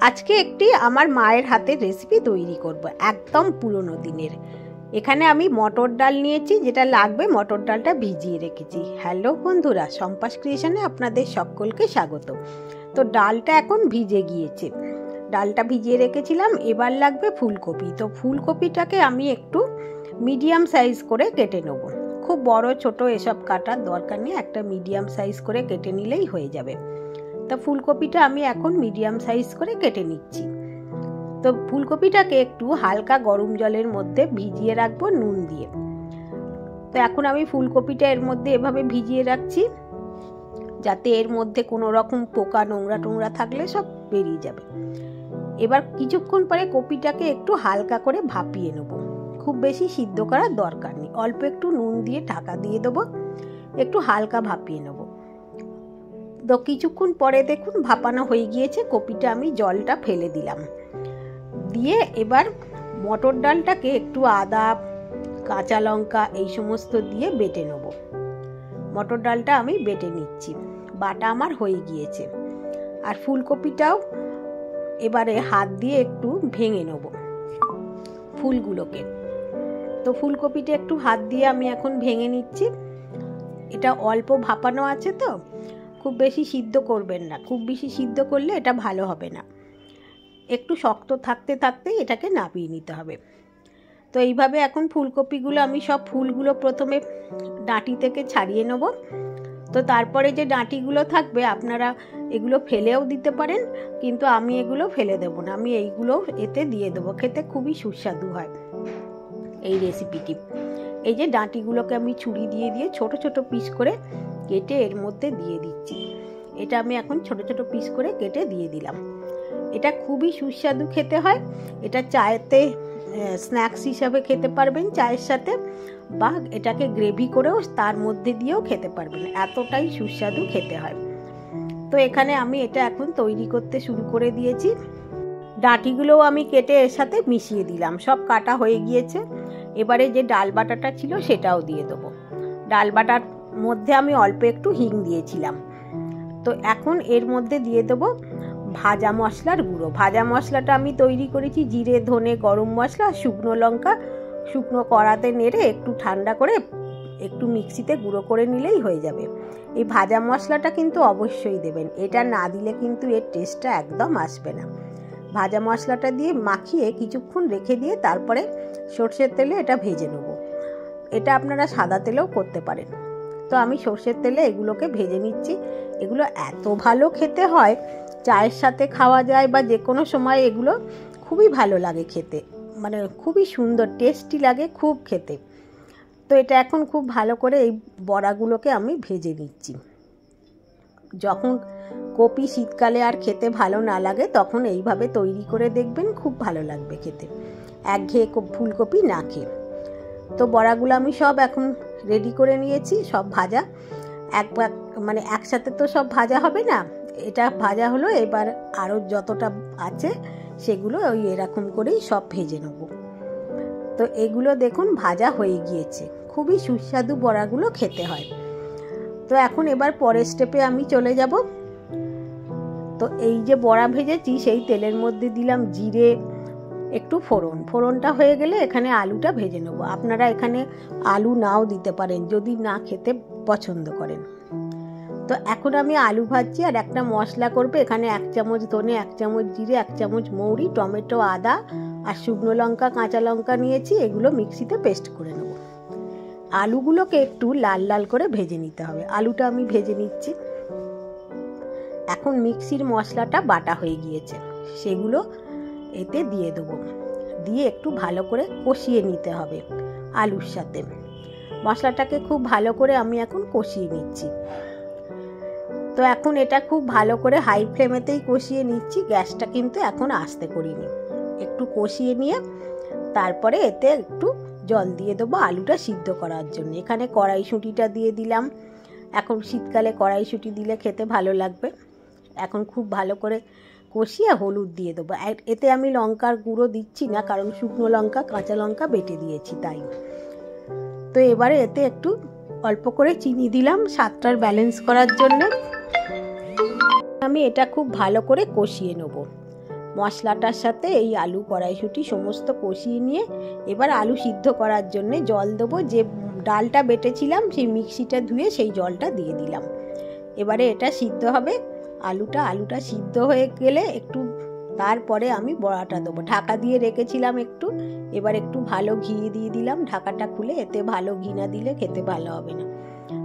আজকে একটি আমার মায়ের হাতের রেসিপি তৈরি করব, একদম পুরনো দিনের। এখানে আমি মটর ডাল নিয়েছি, যেটা লাগবে মটর ডালটা ভিজিয়ে রেখেছি। হ্যালো বন্ধুরা, সম্পাস ক্রিয়েশনে আপনাদের সকলকে স্বাগত। তো ডালটা এখন ভিজে গিয়েছে, ডালটা ভিজিয়ে রেখেছিলাম। এবার লাগবে ফুলকপি। তো ফুলকপিটাকে আমি একটু মিডিয়াম সাইজ করে কেটে নেব। খুব বড় ছোট এসব কাটার দরকার নেই, একটা মিডিয়াম সাইজ করে কেটে নিলেই হয়ে যাবে। তো ফুলকপিটা আমি এখন মিডিয়াম সাইজ করে কেটে নিচ্ছি। তো ফুলকপিটাকে একটু হালকা গরম জলের মধ্যে ভিজিয়ে রাখবো নুন দিয়ে। তো এখন আমি ফুলকপিটা এর মধ্যে এভাবে ভিজিয়ে রাখছি, যাতে এর মধ্যে কোনো রকম পোকা নোংরা টোংরা থাকলে সব বেরিয়ে যাবে। এবার কিছুক্ষণ পরে কপিটাকে একটু হালকা করে ভাপিয়ে নেব। খুব বেশি সিদ্ধ করার দরকার নেই, অল্প একটু নুন দিয়ে ঢাকা দিয়ে দেবো, একটু হালকা ভাপিয়ে নেব। তো কিছুক্ষণ পরে দেখুন ভাপানো হয়ে গিয়েছে, কপিটা আমি জলটা ফেলে দিলাম। দিয়ে এবার মটর ডালটাকে একটু আদা কাঁচা লঙ্কা এই সমস্ত দিয়ে বেটে নেব। মটর ডালটা আমি বেটে নিচ্ছি, বাটা আমার হয়ে গিয়েছে। আর ফুলকপিটাও এবারে হাত দিয়ে একটু ভেঙে নেব ফুলগুলোকে। তো ফুলকপিটা একটু হাত দিয়ে আমি এখন ভেঙে নিচ্ছি। এটা অল্প ভাপানো আছে, তো খুব বেশি সিদ্ধ করবেন না, খুব বেশি সিদ্ধ করলে এটা ভালো হবে না। একটু শক্ত থাকতে থাকতেই এটাকে নামিয়ে নিতে হবে। তো এইভাবে এখন ফুলকপিগুলো আমি সব ফুলগুলো প্রথমে ডাঁটি থেকে ছাড়িয়ে নেব। তো তারপরে যে ডাঁটিগুলো থাকবে আপনারা এগুলো ফেলেও দিতে পারেন, কিন্তু আমি এগুলো ফেলে দেবো না, আমি এইগুলো এতে দিয়ে দেবো। খেতে খুবই সুস্বাদু হয় এই রেসিপিটি। এই যে ডাঁটিগুলোকে আমি ছুরি দিয়ে দিয়ে ছোট ছোট পিস করে কেটে এর মধ্যে দিয়ে দিচ্ছি। এটা আমি এখন ছোট ছোট পিস করে কেটে দিয়ে দিলাম। এটা খুবই সুস্বাদু খেতে হয়। এটা চায়েতে স্ন্যাক্স হিসাবে খেতে পারবেন চায়ের সাথে, বা এটাকে গ্রেভি করেও তার মধ্যে দিয়েও খেতে পারবেন, এতটাই সুস্বাদু খেতে হয়। তো এখানে আমি এটা এখন তৈরি করতে শুরু করে দিয়েছি। ডাঁটিগুলোও আমি কেটে এর সাথে মিশিয়ে দিলাম, সব কাটা হয়ে গিয়েছে। এবারে যে ডাল বাটাটা ছিল সেটাও দিয়ে দেবো। ডাল বাটার মধ্যে আমি অল্প একটু হিং দিয়েছিলাম। তো এখন এর মধ্যে দিয়ে দেবো ভাজা মশলার গুঁড়ো। ভাজা মশলাটা আমি তৈরি করেছি জিরে ধনে গরম মশলা শুকনো লঙ্কা, শুকনো কড়াতে নেড়ে একটু ঠান্ডা করে একটু মিক্সিতে গুঁড়ো করে নিলেই হয়ে যাবে। এই ভাজা মশলাটা কিন্তু অবশ্যই দেবেন, এটা না দিলে কিন্তু এর টেস্টটা একদম আসবে না। ভাজা মশলাটা দিয়ে মাখিয়ে কিছুক্ষণ রেখে দিয়ে তারপরে সর্ষের তেলে এটা ভেজে নেব। এটা আপনারা সাদা তেলেও করতে পারেন। তো আমি সর্ষের তেলে এগুলোকে ভেজে নিচ্ছি। এগুলো এত ভালো খেতে হয়, চায়ের সাথে খাওয়া যায় বা যে কোনো সময় এগুলো খুবই ভালো লাগে খেতে, মানে খুবই সুন্দর টেস্টি লাগে খুব খেতে। তো এটা এখন খুব ভালো করে এই বড়াগুলোকে আমি ভেজে নিচ্ছি। যখন কপি শীতকালে আর খেতে ভালো না লাগে তখন এইভাবে তৈরি করে দেখবেন, খুব ভালো লাগবে খেতে, একঘেয়ে ফুলকপি না খেয়ে। তো বড়াগুলো আমি সব এখন রেডি করে নিয়েছি, সব ভাজা। মানে একসাথে তো সব ভাজা হবে না, এটা ভাজা হলো। এবার আরও যতটা আছে সেগুলো ওই এরকম করেই সব ভেজে নেব। তো এগুলো দেখুন ভাজা হয়ে গিয়েছে, খুবই সুস্বাদু বড়াগুলো খেতে হয়। তো এখন এবার পরের স্টেপে আমি চলে যাব। তো এই যে বড়া ভেজেছি সেই তেলের মধ্যে দিলাম জিরে, একটু ফোড়নটা হয়ে গেলে এখানে আলুটা ভেজে নেব। আপনারা এখানে আলু নাও দিতে পারেন যদি না খেতে পছন্দ করেন। তো এখন আমি আলু ভাজছি আর একটা মশলা করবে। এখানে 1 চামচ ধনে, 1 চামচ জিরে, 1 চামচ মৌরি, টমেটো, আদা আর শুকনো লঙ্কা কাঁচা লঙ্কা নিয়েছি, এগুলো মিক্সিতে পেস্ট করে নেব। আলুগুলোকে একটু লাল লাল করে ভেজে নিতে হবে। আলুটা আমি ভেজে নিচ্ছি। এখন মিক্সির মশলাটা বাটা হয়ে গিয়েছে, সেগুলো এতে দিয়ে দেবো। দিয়ে একটু ভালো করে কষিয়ে নিতে হবে আলুর সাথে। মশলাটাকে খুব ভালো করে আমি এখন কষিয়ে নিচ্ছি। তো এখন এটা খুব ভালো করে হাই ফ্লেমেতেই কষিয়ে নিচ্ছি, গ্যাসটা কিন্তু এখন আস্তে করিনি। একটু কষিয়ে নিয়ে তারপরে এতে একটু জল দিয়ে দেবো আলুটা সিদ্ধ করার জন্য। এখানে কড়াইশুঁটিটা দিয়ে দিলাম, এখন শীতকালে কড়াইশুঁটি দিলে খেতে ভালো লাগবে। এখন খুব ভালো করে কষিয়ে হলুদ দিয়ে দেবো। এতে আমি লঙ্কার গুঁড়ো দিচ্ছি না, কারণ শুকনো লঙ্কা কাঁচা লঙ্কা বেটে দিয়েছি তাই। তো এবারে এতে একটু অল্প করে চিনি দিলাম স্বাদটার ব্যালেন্স করার জন্য। আমি এটা খুব ভালো করে কষিয়ে নেব। মশলাটার সাথে এই আলু কড়াইশুঁটি সমস্ত কষিয়ে নিয়ে এবার আলু সিদ্ধ করার জন্য জল দেবো। যে ডালটা বেটেছিলাম সেই মিক্সিটা ধুয়ে সেই জলটা দিয়ে দিলাম। এবারে এটা সিদ্ধ হবে। আলুটা সিদ্ধ হয়ে গেলে একটু তারপরে আমি বড়াটা দেবো। ঢাকা দিয়ে রেখেছিলাম একটু, এবার একটু ভালো ঘি দিয়ে দিলাম ঢাকাটা খুলে। এতে ভালো ঘি না দিলে খেতে ভালো হবে না।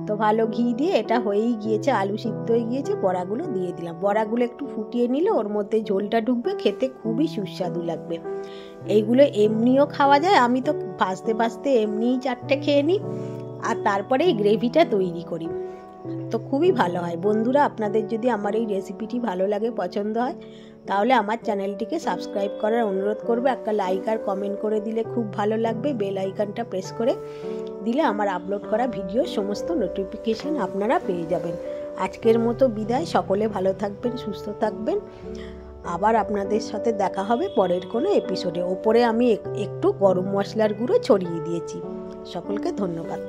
তো ভালো ঘি দিয়ে এটা হয়েই গিয়েছে, আলু সিদ্ধ হয়ে গিয়েছে, বড়াগুলো দিয়ে দিলাম। বড়াগুলো একটু ফুটিয়ে নিলে ওর মধ্যে ঝোলটা ঢুকবে, খেতে খুবই সুস্বাদু লাগবে। এইগুলো এমনিও খাওয়া যায়, আমি তো ভাজতে ভাজতে এমনিই 4টে খেয়ে নিই আর তারপরে এই গ্রেভিটা তৈরি করি, তো খুবই ভালো হয়। বন্ধুরা, আপনাদের যদি আমার এই রেসিপিটি ভালো লাগে, পছন্দ হয়, তাহলে আমার চ্যানেলটিকে সাবস্ক্রাইব করার অনুরোধ করবে। একটা লাইক আর কমেন্ট করে দিলে খুব ভালো লাগবে। বেল আইকনটা প্রেস করে দিলে আমার আপলোড করা ভিডিওর সমস্ত নোটিফিকেশান আপনারা পেয়ে যাবেন। আজকের মতো বিদায়। সকলে ভালো থাকবেন, সুস্থ থাকবেন। আবার আপনাদের সাথে দেখা হবে পরের কোনো এপিসোডে। ওপরে আমি একটু গরম মশলার গুঁড়ো ছড়িয়ে দিয়েছি। সকলকে ধন্যবাদ।